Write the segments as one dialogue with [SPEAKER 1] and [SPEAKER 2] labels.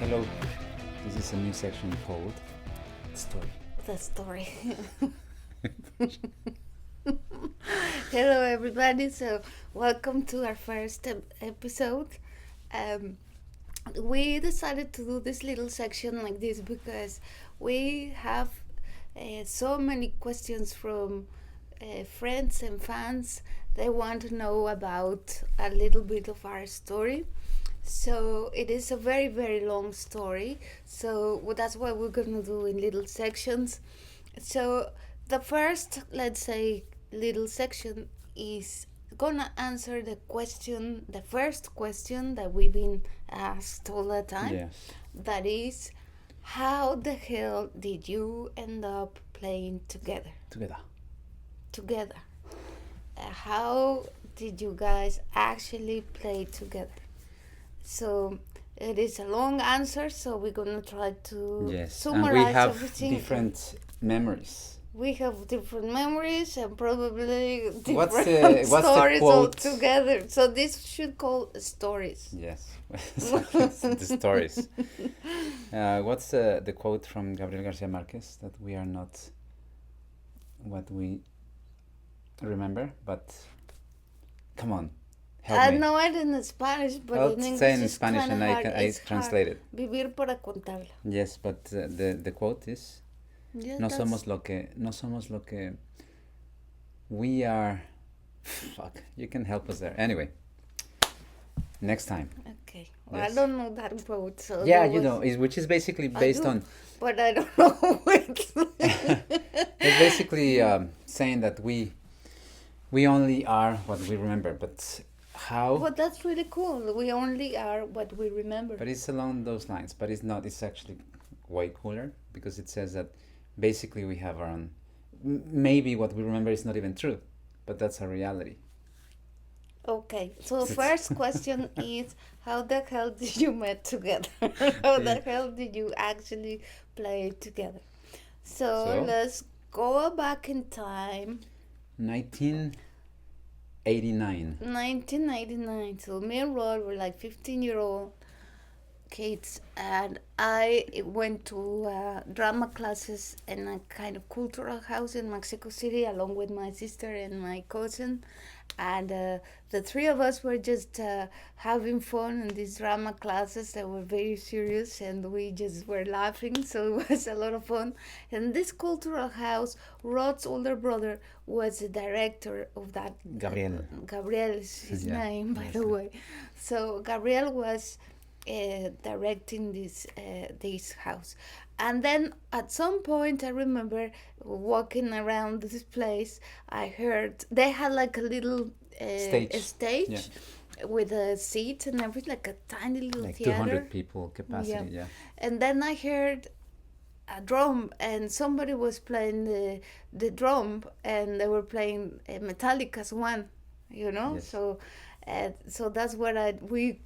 [SPEAKER 1] Hello, this is a new section called Story.
[SPEAKER 2] The story. Hello, everybody. So, welcome to our first episode. We decided to do this little section like this because we have so many questions from friends and fans. They want to know about a little bit of our story. So it is a very, very long story. So that's what we're going to do in little sections. So the first, let's say, little section is gonna answer the first question that we've been asked all the time.
[SPEAKER 1] Yes.
[SPEAKER 2] That is, how the hell did you end up playing together? Together. How did you guys actually play together? So it is a long answer, so we're gonna try to summarize
[SPEAKER 1] and we have
[SPEAKER 2] everything.
[SPEAKER 1] different memories.
[SPEAKER 2] We have different memories and probably different
[SPEAKER 1] What's the
[SPEAKER 2] stories
[SPEAKER 1] quote?
[SPEAKER 2] all together. So this should call stories.
[SPEAKER 1] Yes, the stories. What's the quote from Gabriel Garcia Marquez? That we are not what we remember, but come on.
[SPEAKER 2] I know it in Spanish, but
[SPEAKER 1] I'll
[SPEAKER 2] in English
[SPEAKER 1] say in
[SPEAKER 2] it's
[SPEAKER 1] Spanish
[SPEAKER 2] kind of
[SPEAKER 1] and
[SPEAKER 2] hard.
[SPEAKER 1] I translate it.
[SPEAKER 2] Vivir para contarla.
[SPEAKER 1] Yes, but the quote is
[SPEAKER 2] Yeah,
[SPEAKER 1] no somos lo que we are. Fuck, you can help us there. Anyway, next time.
[SPEAKER 2] Okay. Well,
[SPEAKER 1] Yes.
[SPEAKER 2] I don't know that quote. So
[SPEAKER 1] Yeah, you know, which is basically based on.
[SPEAKER 2] But I don't know it.
[SPEAKER 1] It's basically saying that we only are what we remember, but how?
[SPEAKER 2] But that's really cool. We only are what we remember.
[SPEAKER 1] But it's along those lines. But it's not. It's actually way cooler because it says that basically we have our own. Maybe what we remember is not even true, but that's our reality.
[SPEAKER 2] Okay, so first question is, how the hell did you met together? How the hell did you actually play together? So let's go back in time.
[SPEAKER 1] 1989.
[SPEAKER 2] 1999. So me and Rod were like 15-year-old kids, and I went to drama classes in a kind of cultural house in Mexico City along with my sister and my cousin. And the three of us were just having fun in these drama classes that were very serious, and we just were laughing, so it was a lot of fun. And this cultural house, Rod's older brother was the director of that.
[SPEAKER 1] Gabriel.
[SPEAKER 2] Gabriel is his name, by the way. So Gabriel was directing this house. And then at some point, I remember walking around this place, I heard they had like a little stage with a seat and everything, like a tiny little
[SPEAKER 1] like
[SPEAKER 2] theater.
[SPEAKER 1] 200 people capacity, yeah.
[SPEAKER 2] And then I heard a drum, and somebody was playing the drum, and they were playing Metallica's One, you know?
[SPEAKER 1] Yes.
[SPEAKER 2] So that's what me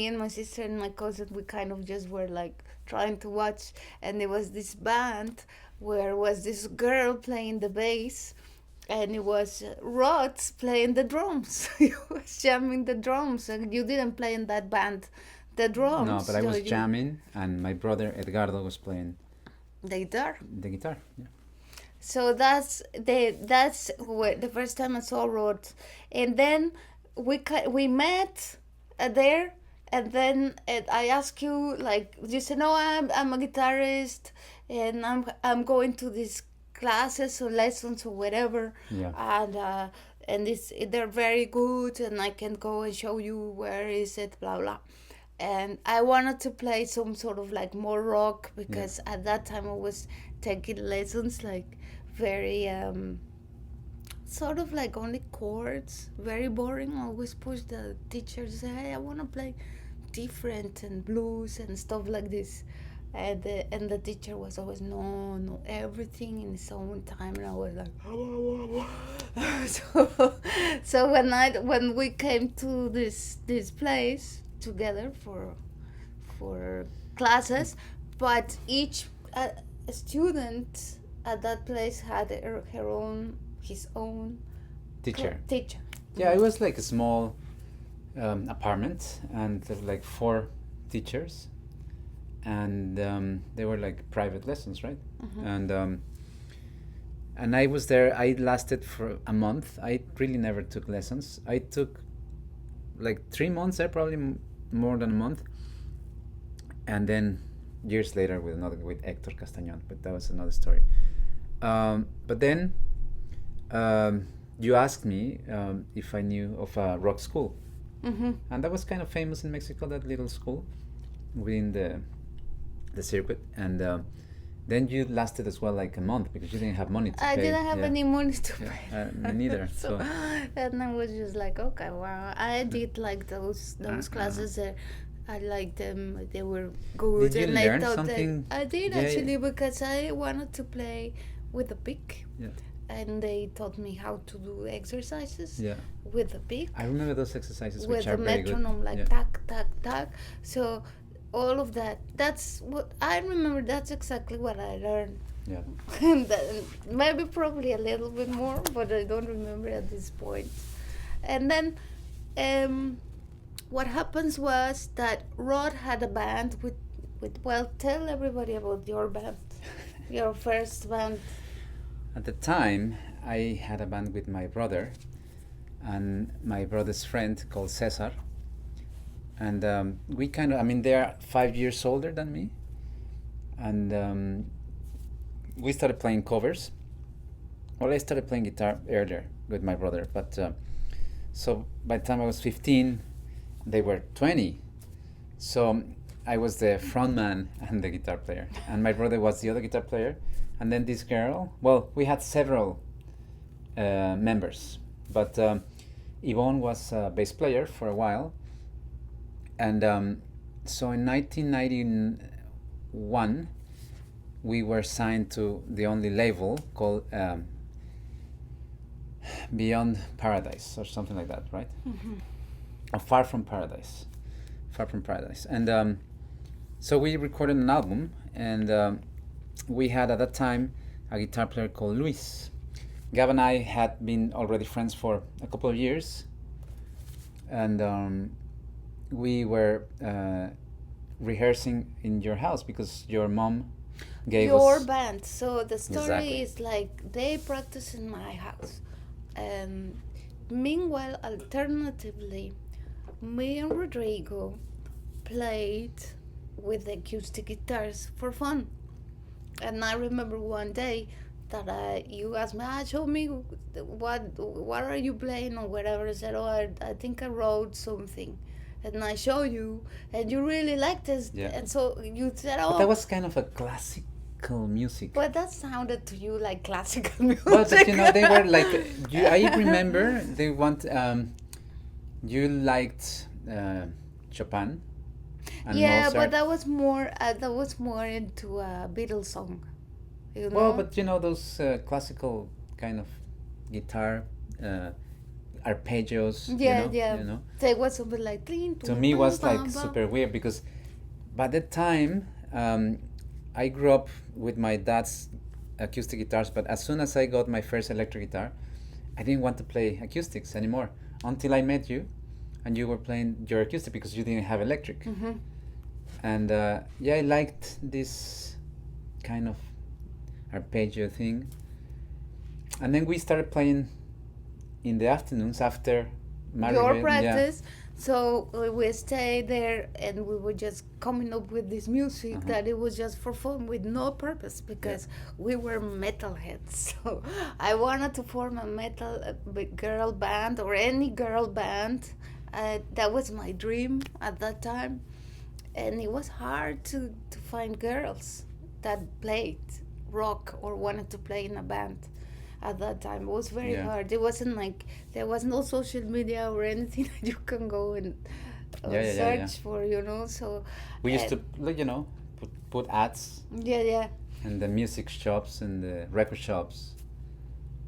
[SPEAKER 2] and my sister and my cousin, we kind of just were like trying to watch. And there was this band where was this girl playing the bass, and it was Rod playing the drums. He was jamming the drums, and you didn't play in that band the drums.
[SPEAKER 1] No, but I was jamming, and my brother Edgardo was playing
[SPEAKER 2] the guitar.
[SPEAKER 1] Yeah.
[SPEAKER 2] So that's the first time I saw Rod, and then we met there, and then I asked you, like, you said, no, I'm a guitarist, and I'm going to these classes or lessons or whatever, and they're very good, and I can go and show you where is it, blah blah. And I wanted to play some sort of like more rock, because at that time I was taking lessons like very sort of like only chords, very boring. I always push the teacher to say, hey, I want to play different and blues and stuff like this. And the teacher was always, no, everything in its own time. And I was like, so when we came to this place together for classes, but each student at that place had his own
[SPEAKER 1] teacher.
[SPEAKER 2] Yeah,
[SPEAKER 1] it was like a small apartment, and there were like 4 teachers, and they were like private lessons, right? And I was there. I lasted for a month. I really never took lessons. I took like 3 months there, probably more than a month, and then years later with Hector Castañón, but that was another story. But then you asked me if I knew of a rock school, and that was kind of famous in Mexico, that little school within the circuit, and then you lasted as well like a month because you didn't have money to pay.
[SPEAKER 2] I didn't have any money to pay.
[SPEAKER 1] Me neither. so
[SPEAKER 2] And I was just like, okay, wow. I did like those classes. I liked them. They were good.
[SPEAKER 1] Did you
[SPEAKER 2] and
[SPEAKER 1] learn
[SPEAKER 2] I thought
[SPEAKER 1] something?
[SPEAKER 2] That I did
[SPEAKER 1] Yeah,
[SPEAKER 2] actually because I wanted to play with the pick.
[SPEAKER 1] Yeah.
[SPEAKER 2] And they taught me how to do exercises
[SPEAKER 1] Yeah.
[SPEAKER 2] with the pick.
[SPEAKER 1] I remember those exercises,
[SPEAKER 2] With
[SPEAKER 1] which
[SPEAKER 2] the
[SPEAKER 1] are very good.
[SPEAKER 2] metronome, like
[SPEAKER 1] Yeah.
[SPEAKER 2] tack, tack, tack. So all of that. That's what I remember. That's exactly what I learned.
[SPEAKER 1] Yeah.
[SPEAKER 2] And maybe probably a little bit more, but I don't remember at this point. And then what happens was that Rod had a band with well, tell everybody about your band, your first band.
[SPEAKER 1] At the time, I had a band with my brother and my brother's friend called Cesar. And we kind of, I mean, they are 5 years older than me. And we started playing covers. Well, I started playing guitar earlier with my brother. But so by the time I was 15, they were 20. So I was the front man and the guitar player. And my brother was the other guitar player. And then this girl, well, we had several members. But Yvonne was a bass player for a while. And so in 1991, we were signed to the only label called Beyond Paradise or something like that, right? Or Far From Paradise. Far From Paradise. And so we recorded an album, and we had at that time a guitar player called Luis. Gab and I had been already friends for a couple of years, and we were rehearsing in your house because your mom gave
[SPEAKER 2] Your
[SPEAKER 1] us...
[SPEAKER 2] band. So the story
[SPEAKER 1] Exactly.
[SPEAKER 2] is like they practice in my house. And meanwhile, alternatively, me and Rodrigo played with acoustic guitars for fun. And I remember one day that you asked me, show me what are you playing or whatever. I said, I think I wrote something. And I show you, and you really liked it.
[SPEAKER 1] Yeah.
[SPEAKER 2] And so you said,
[SPEAKER 1] But that was kind of a classical music.
[SPEAKER 2] But that sounded to you like classical music.
[SPEAKER 1] Well, but you know, they were like... I remember they want... you liked Chopin and
[SPEAKER 2] Yeah,
[SPEAKER 1] Mozart.
[SPEAKER 2] but that was more into a Beatles song. You know?
[SPEAKER 1] Well, but you know, those classical kind of guitar arpeggios.
[SPEAKER 2] Yeah,
[SPEAKER 1] you know,
[SPEAKER 2] yeah.
[SPEAKER 1] You know?
[SPEAKER 2] So it was something like...
[SPEAKER 1] To me, was like super weird because by that time, I grew up with my dad's acoustic guitars, but as soon as I got my first electric guitar, I didn't want to play acoustics anymore until I met you, and you were playing your acoustic because you didn't have electric. And yeah, I liked this kind of arpeggio thing. And then we started playing in the afternoons after
[SPEAKER 2] your practice. So we stayed there and we were just coming up with this music that it was just for fun with no purpose because we were metalheads. So I wanted to form a metal girl band or any girl band. That was my dream at that time. And it was hard to find girls that played rock or wanted to play in a band. At that time, it was very hard. It wasn't like there was no social media or anything that you can go and search for, you know. So
[SPEAKER 1] we used to, you know, put ads.
[SPEAKER 2] Yeah.
[SPEAKER 1] In the music shops and the record shops,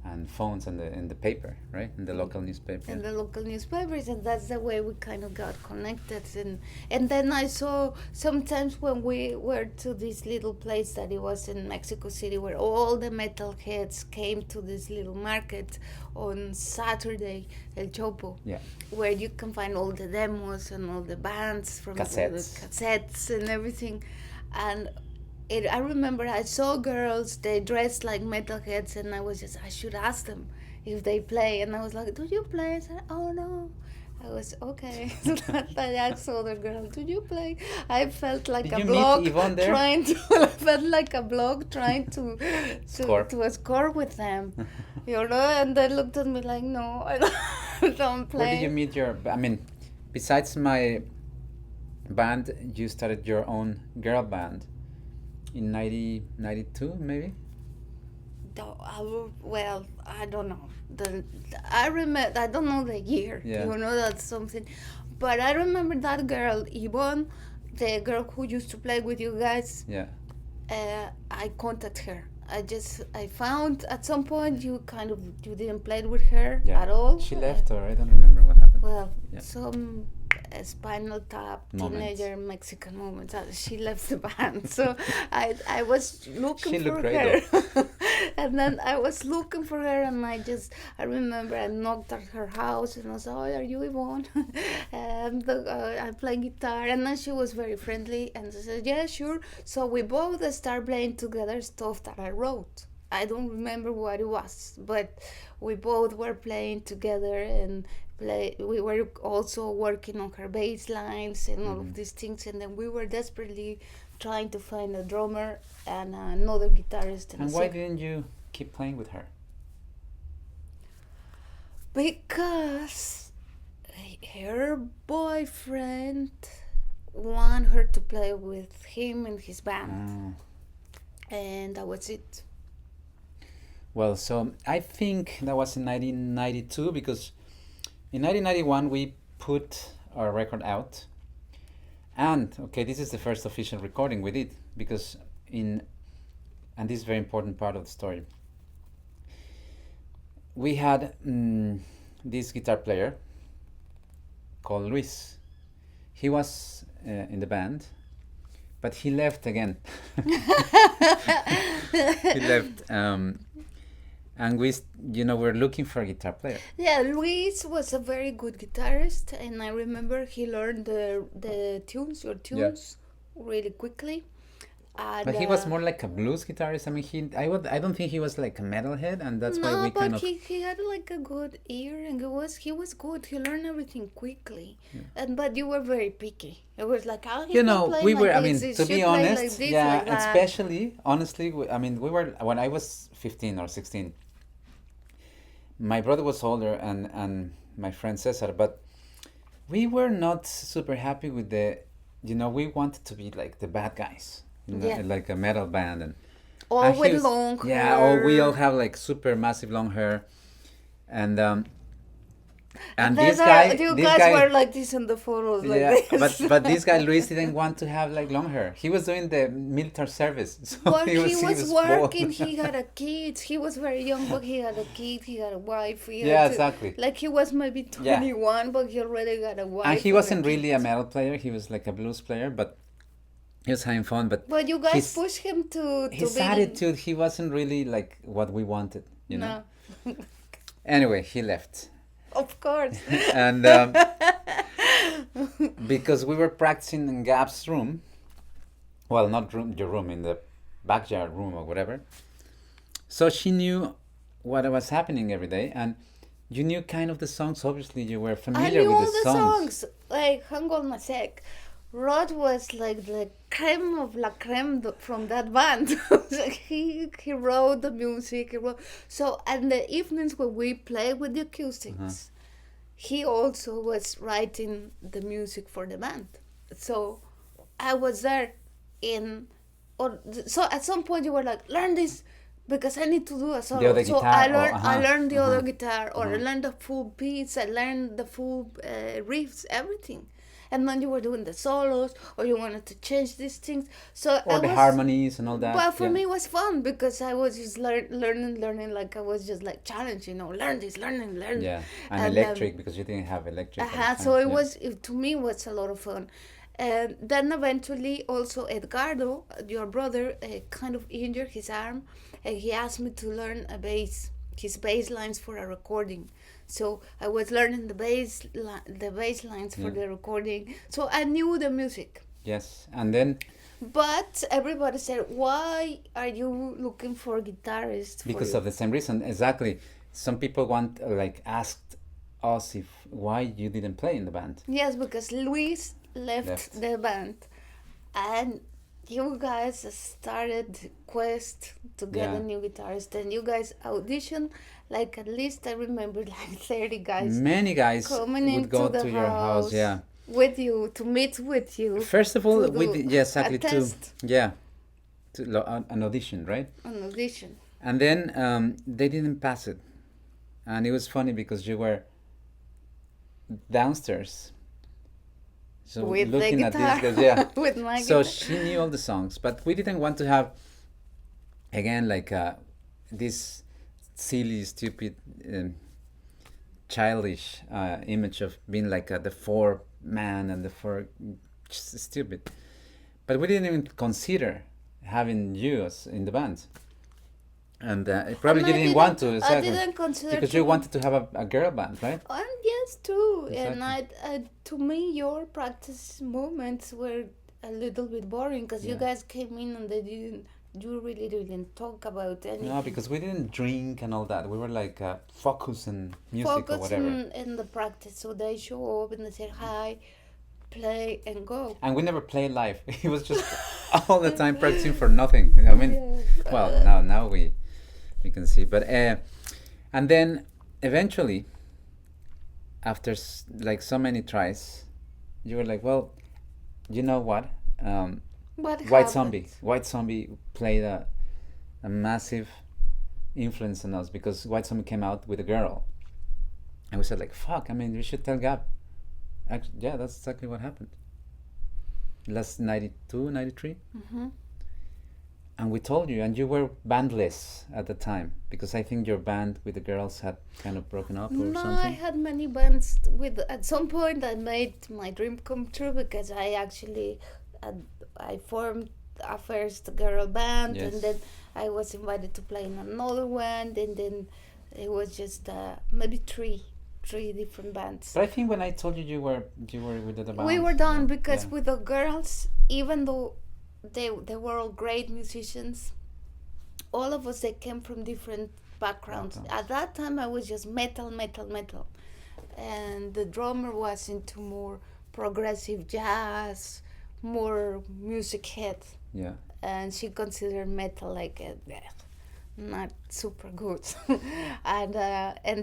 [SPEAKER 1] and phones and the paper, right? In the local newspaper.
[SPEAKER 2] In the local newspapers, and that's the way we kind of got connected. And then I saw sometimes when we were to this little place that it was in Mexico City where all the metalheads came to this little market on Saturday, El Chopo, where you can find all the demos and all the bands from
[SPEAKER 1] cassettes
[SPEAKER 2] the cassettes and everything. and I remember I saw girls, they dressed like metalheads, and I should ask them if they play. And I was like, do you play? I said, oh no. I was okay. So I asked other girl, do you play? I felt like
[SPEAKER 1] Did
[SPEAKER 2] a
[SPEAKER 1] you meet
[SPEAKER 2] blog
[SPEAKER 1] Yvonne there?
[SPEAKER 2] trying to. I felt like a blog trying
[SPEAKER 1] Score.
[SPEAKER 2] to score with them, And they looked at me like, no, I don't play.
[SPEAKER 1] Where did you meet your? I mean, besides my band, you started your own girl band in 92 maybe.
[SPEAKER 2] Well, I don't know. I remember. I don't know the year.
[SPEAKER 1] Yeah.
[SPEAKER 2] That's something. But I remember that girl, Yvonne, the girl who used to play with you guys.
[SPEAKER 1] Yeah.
[SPEAKER 2] I contacted her. I found at some point you didn't play with her at all.
[SPEAKER 1] She left, or I don't remember what happened.
[SPEAKER 2] Well,
[SPEAKER 1] Yeah.
[SPEAKER 2] some Spinal Tap
[SPEAKER 1] Moment.
[SPEAKER 2] teenager Mexican moment. She left the band, so I was looking
[SPEAKER 1] She
[SPEAKER 2] for
[SPEAKER 1] looked great,
[SPEAKER 2] her, and then I was looking for her, and I remember I knocked at her house, and I was, oh, are you Yvonne? And I play guitar, and then she was very friendly, and she said, yeah, sure. So we both started playing together stuff that I wrote. I don't remember what it was, but we both were playing together and we were also working on her bass lines and all of these things, and then we were desperately trying to find a drummer and another guitarist.
[SPEAKER 1] And why didn't you keep playing with her?
[SPEAKER 2] Because her boyfriend wanted her to play with him in his band, and that was it.
[SPEAKER 1] Well, so I think that was in 1992, because in 1991 we put our record out, and okay, this is the first official recording we did, because and this is a very important part of the story. We had this guitar player called Luis. He was in the band, but he left again. He left. And we're looking for a guitar player.
[SPEAKER 2] Yeah, Luis was a very good guitarist, and I remember he learned the tunes, really quickly. And,
[SPEAKER 1] but he was more like a blues guitarist. I mean, I don't think he was like a metalhead, and that's why we kind of.
[SPEAKER 2] he had like a good ear, and he was good. He learned everything quickly, but you were very picky. It was like, oh,
[SPEAKER 1] we
[SPEAKER 2] like
[SPEAKER 1] were.
[SPEAKER 2] This,
[SPEAKER 1] I mean, to be honest,
[SPEAKER 2] like
[SPEAKER 1] yeah, especially honestly, we were when I was 15 or 16. My brother was older, and my friend Cesar, but we were not super happy with we wanted to be like the bad guys, like a metal band, and
[SPEAKER 2] all with long hair.
[SPEAKER 1] Yeah, we all have like super massive long hair, and this guy,
[SPEAKER 2] you guys were like this in the photos, like this.
[SPEAKER 1] but this guy Luis didn't want to have like long hair. He was doing the military service, so
[SPEAKER 2] but he was working.
[SPEAKER 1] Bold.
[SPEAKER 2] He had a kid. He was very young, but he had a kid. He had a wife.
[SPEAKER 1] Exactly.
[SPEAKER 2] Like he was maybe 21, but he already got a wife.
[SPEAKER 1] And he wasn't really a metal player. He was like a blues player, but he was having fun. But
[SPEAKER 2] you guys pushed him to
[SPEAKER 1] his attitude. He wasn't really like what we wanted,
[SPEAKER 2] No.
[SPEAKER 1] Anyway, he left.
[SPEAKER 2] Of course.
[SPEAKER 1] And because we were practicing in Gab's room, well, not your room, in the backyard room or whatever. So she knew what was happening every day, and you knew kind of the songs. Obviously, you were familiar with the songs.
[SPEAKER 2] I knew all the songs. Like, hang on a sec. Rod was like the creme of la creme from that band. he wrote the music. So, and the evenings when we played with the acoustics, he also was writing the music for the band. So I was there so at some point you were like, learn this because I need to do a solo.
[SPEAKER 1] The other
[SPEAKER 2] so
[SPEAKER 1] guitar,
[SPEAKER 2] I learned the other guitar, or I learned the full beats, I learned the full riffs, everything. And then you were doing the solos, or you wanted to change these things.
[SPEAKER 1] Or the harmonies and all that.
[SPEAKER 2] But for me, it was fun because I was just learning. Like I was just like challenged, learn this, learn.
[SPEAKER 1] Yeah, and electric, because you didn't have electric.
[SPEAKER 2] So it was, to me, it was a lot of fun. And then eventually, also Edgardo, your brother, kind of injured his arm, and he asked me to learn his bass lines for a recording. So I was learning the bass lines for the recording. So I knew the music.
[SPEAKER 1] Yes, and then
[SPEAKER 2] But everybody said, "Why are you looking for guitarists for
[SPEAKER 1] because
[SPEAKER 2] you?"
[SPEAKER 1] of the same reason, exactly. Some people want like asked us if why you didn't play in the band.
[SPEAKER 2] Yes, because Luis
[SPEAKER 1] Left.
[SPEAKER 2] left the band, and you guys started quest to get
[SPEAKER 1] Yeah.
[SPEAKER 2] a new guitarist, and you guys auditioned like at least I remember like 30 guys
[SPEAKER 1] Many guys
[SPEAKER 2] coming
[SPEAKER 1] would
[SPEAKER 2] into
[SPEAKER 1] go
[SPEAKER 2] the
[SPEAKER 1] to your house.
[SPEAKER 2] house
[SPEAKER 1] Yeah.
[SPEAKER 2] with you to meet with you
[SPEAKER 1] First of
[SPEAKER 2] to
[SPEAKER 1] all, we
[SPEAKER 2] do
[SPEAKER 1] did, yeah,
[SPEAKER 2] a
[SPEAKER 1] exactly to
[SPEAKER 2] test,
[SPEAKER 1] yeah an audition, right?
[SPEAKER 2] an audition
[SPEAKER 1] And then they didn't pass it, and it was funny because you were downstairs, so
[SPEAKER 2] with the
[SPEAKER 1] looking at these
[SPEAKER 2] guitar,
[SPEAKER 1] guys, yeah.
[SPEAKER 2] with my
[SPEAKER 1] So
[SPEAKER 2] guitar.
[SPEAKER 1] she knew all the songs, but we didn't want to have again like this silly, stupid, childish image of being like the four man and the four just stupid. But we didn't even consider having you as in the band, and probably
[SPEAKER 2] And
[SPEAKER 1] you didn't want to
[SPEAKER 2] I
[SPEAKER 1] exactly
[SPEAKER 2] didn't consider
[SPEAKER 1] because
[SPEAKER 2] to.
[SPEAKER 1] you wanted to have a girl band, right?
[SPEAKER 2] And yes, too. And
[SPEAKER 1] Exactly.
[SPEAKER 2] to me, your practice moments were a little bit boring because you
[SPEAKER 1] Yeah.
[SPEAKER 2] guys came in and they didn't. You really didn't talk about anything.
[SPEAKER 1] No, because we didn't drink and all that. We were like focus on music or
[SPEAKER 2] Focus
[SPEAKER 1] whatever.
[SPEAKER 2] in the practice. So they show up and they say hi, play, and go.
[SPEAKER 1] And we never played live. It was just all the time practicing for nothing. I mean,
[SPEAKER 2] Yes.
[SPEAKER 1] well, now we can see. But and then eventually, after like so many tries, you were like, well, you know what?
[SPEAKER 2] What
[SPEAKER 1] White
[SPEAKER 2] happened?
[SPEAKER 1] Zombie. White Zombie played a massive influence on us because White Zombie came out with a girl, and we said like, fuck. I mean, we should tell Gab. Actually, yeah, that's exactly what happened. Last 92, 93.
[SPEAKER 2] Mm-hmm.
[SPEAKER 1] And we told you, and you were bandless at the time because I think your band with the girls had kind of broken up or
[SPEAKER 2] No, I
[SPEAKER 1] something.
[SPEAKER 2] had many bands with. At some point, I made my dream come true because I actually, I formed a first girl band,
[SPEAKER 1] Yes.
[SPEAKER 2] and then I was invited to play in another one, and then it was just maybe three different bands.
[SPEAKER 1] But I think when I told you you were with the band.
[SPEAKER 2] We were done
[SPEAKER 1] yeah,
[SPEAKER 2] because
[SPEAKER 1] yeah.
[SPEAKER 2] with the girls, even though they were all great musicians, all of us they came from different backgrounds. At that time, I was just metal, and the drummer was into more progressive jazz, more music head,
[SPEAKER 1] Yeah.
[SPEAKER 2] and she considered metal like not super good. And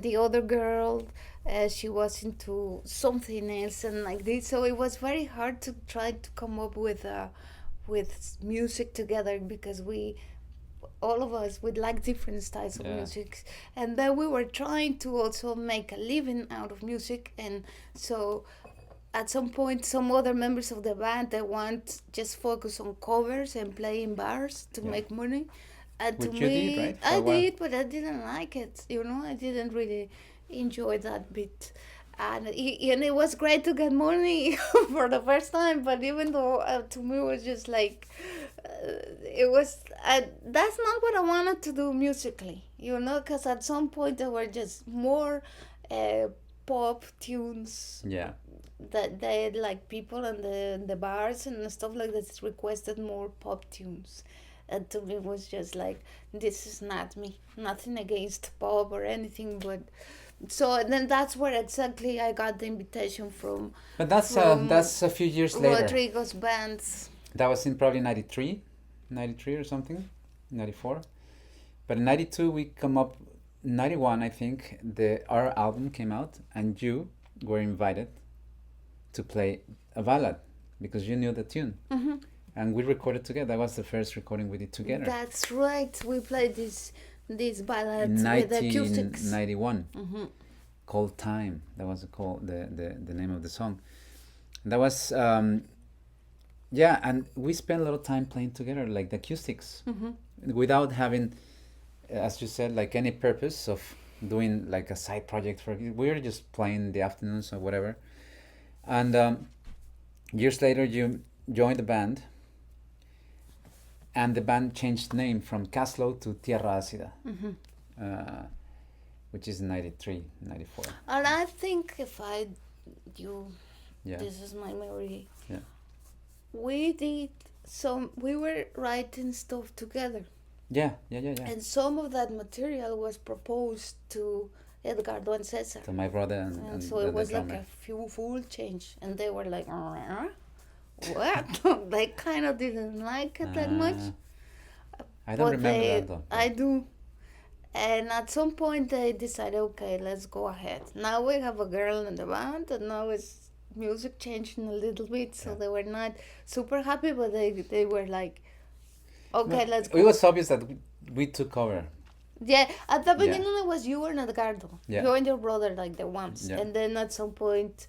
[SPEAKER 2] the other girl, she was into something else and like this. So it was very hard to try to come up with music together because we all of us would like different styles of
[SPEAKER 1] Yeah.
[SPEAKER 2] music, and then we were trying to also make a living out of music. And so at some point some other members of the band they want just focus on covers and play in bars to
[SPEAKER 1] Yeah.
[SPEAKER 2] make money. And
[SPEAKER 1] Which
[SPEAKER 2] to
[SPEAKER 1] you
[SPEAKER 2] me
[SPEAKER 1] did, right? For
[SPEAKER 2] I
[SPEAKER 1] a while.
[SPEAKER 2] did, but I didn't like it, I didn't really enjoy that bit. And it was great to get money for the first time, but even though to me it was just like it was that's not what I wanted to do musically, because at some point there were just more pop tunes
[SPEAKER 1] Yeah.
[SPEAKER 2] that they had, like people in the bars and stuff like that requested more pop tunes. And to me it was just like, this is not me. Nothing against pop or anything, but so then that's where exactly I got the invitation from
[SPEAKER 1] But that's
[SPEAKER 2] From
[SPEAKER 1] a few years later.
[SPEAKER 2] Rodrigo's bands.
[SPEAKER 1] That was in probably 93 or something, 94. But in 92 we come up, 91 I think, our album came out and you were invited to play a ballad because you knew the tune.
[SPEAKER 2] Hmm.
[SPEAKER 1] And we recorded together. That was the first recording we did together.
[SPEAKER 2] That's right. We played this ballad
[SPEAKER 1] In
[SPEAKER 2] with acoustics.
[SPEAKER 1] 1991,
[SPEAKER 2] Hmm.
[SPEAKER 1] called Time. That was the name of the song. That was yeah, and we spent a lot of time playing together, like the acoustics,
[SPEAKER 2] Hmm.
[SPEAKER 1] without having, as you said, like any purpose of doing like a side project for. We were just playing in the afternoons or whatever. And years later, you joined the band, and the band changed name from Caslow to Tierra Ácida,
[SPEAKER 2] Hmm.
[SPEAKER 1] which is 93, 94.
[SPEAKER 2] And I think if you,
[SPEAKER 1] Yeah.
[SPEAKER 2] this is my memory.
[SPEAKER 1] Yeah.
[SPEAKER 2] we did some. We were writing stuff together,
[SPEAKER 1] Yeah, yeah, yeah, yeah.
[SPEAKER 2] and some of that material was proposed to Edgardo and Cesar.
[SPEAKER 1] To my brother
[SPEAKER 2] And so
[SPEAKER 1] the
[SPEAKER 2] it was like
[SPEAKER 1] drummer.
[SPEAKER 2] a few full change, and they were like, what? They kind of didn't like it that much.
[SPEAKER 1] I don't
[SPEAKER 2] But
[SPEAKER 1] remember
[SPEAKER 2] they,
[SPEAKER 1] that though.
[SPEAKER 2] I do. And at some point they decided, okay, let's go ahead. Now we have a girl in the band, and now it's music changing a little bit. So
[SPEAKER 1] Yeah.
[SPEAKER 2] they were not super happy, but they were like, okay,
[SPEAKER 1] No,
[SPEAKER 2] let's go.
[SPEAKER 1] it was obvious that we took over.
[SPEAKER 2] Yeah, at the
[SPEAKER 1] Yeah.
[SPEAKER 2] beginning it was you and Edgardo.
[SPEAKER 1] Yeah.
[SPEAKER 2] You and your brother, like the ones.
[SPEAKER 1] Yeah.
[SPEAKER 2] And then at some point,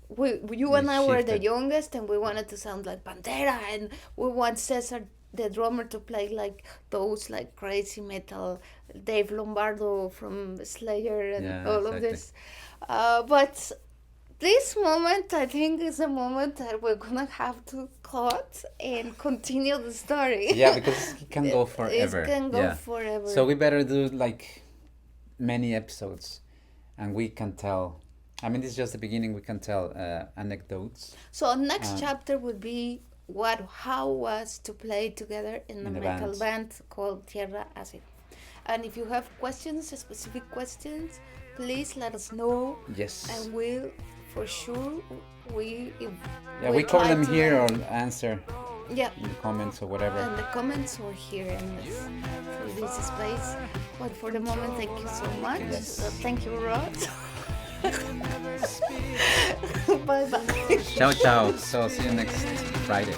[SPEAKER 2] you
[SPEAKER 1] We
[SPEAKER 2] and I were the
[SPEAKER 1] shifted.
[SPEAKER 2] youngest, and we wanted to sound like Pantera, and we want Cesar, the drummer, to play like those like crazy metal, Dave Lombardo from Slayer, and
[SPEAKER 1] Yeah,
[SPEAKER 2] all of
[SPEAKER 1] exactly.
[SPEAKER 2] this. But this moment, I think, is a moment that we're gonna have to cut and continue the story.
[SPEAKER 1] Yeah, because it can go forever.
[SPEAKER 2] It can go
[SPEAKER 1] Yeah.
[SPEAKER 2] forever.
[SPEAKER 1] So we better do like many episodes, and we can tell. I mean, this is just the beginning. We can tell anecdotes.
[SPEAKER 2] So next chapter would be how was to play together in a
[SPEAKER 1] In the
[SPEAKER 2] metal
[SPEAKER 1] band.
[SPEAKER 2] band called Tierra Acid. And if you have questions, specific questions, please let us know,
[SPEAKER 1] Yes.
[SPEAKER 2] and we'll for sure we
[SPEAKER 1] Yeah,
[SPEAKER 2] we
[SPEAKER 1] we cover
[SPEAKER 2] try
[SPEAKER 1] them
[SPEAKER 2] to-
[SPEAKER 1] here or answer
[SPEAKER 2] yeah
[SPEAKER 1] in the comments or whatever.
[SPEAKER 2] in the comments or here in this space. But for the moment, thank you so much.
[SPEAKER 1] Yes.
[SPEAKER 2] So thank you, Rod. Bye bye.
[SPEAKER 1] Ciao, ciao. So see you next Friday.